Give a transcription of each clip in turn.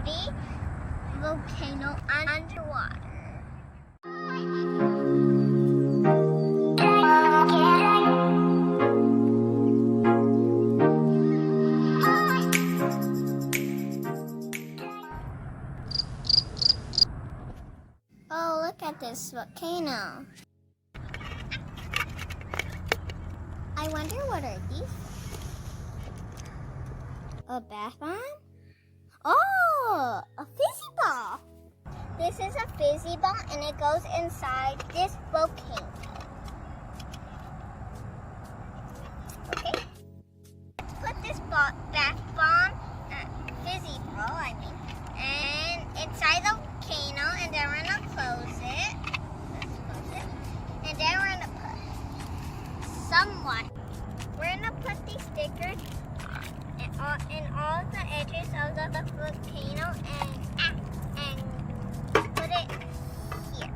the volcano underwater. Oh, look at this volcano. I wonder what are these? A bath bomb? Oh, a fizzy ball. This is a fizzy ball and it goes inside this volcano. Okay. Put this bath bomb, fizzy ball, and inside the volcano, and then we're gonna close it. Let's close it. And then we're gonna put some water. We're gonna put these stickers in all the edges of the volcano and put it here.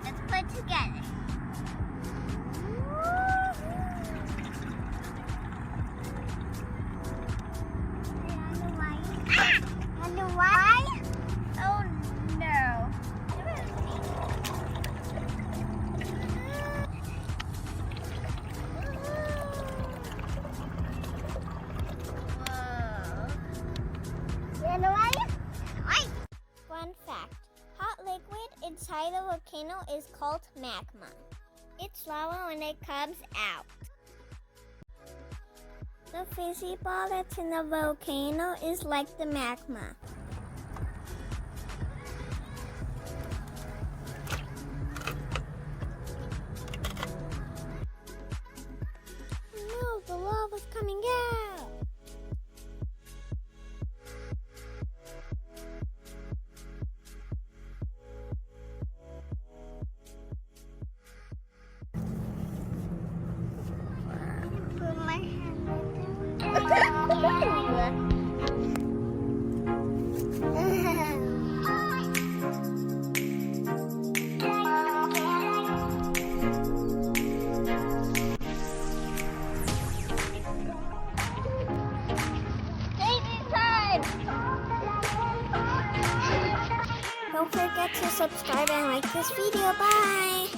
Let's put it together. Wonder why? Oh no. Fun fact, hot liquid inside the volcano is called magma. It's lava when it comes out. The fizzy ball that's in the volcano is like the magma. No, the lava's coming out. Don't forget to subscribe and like this video. Bye!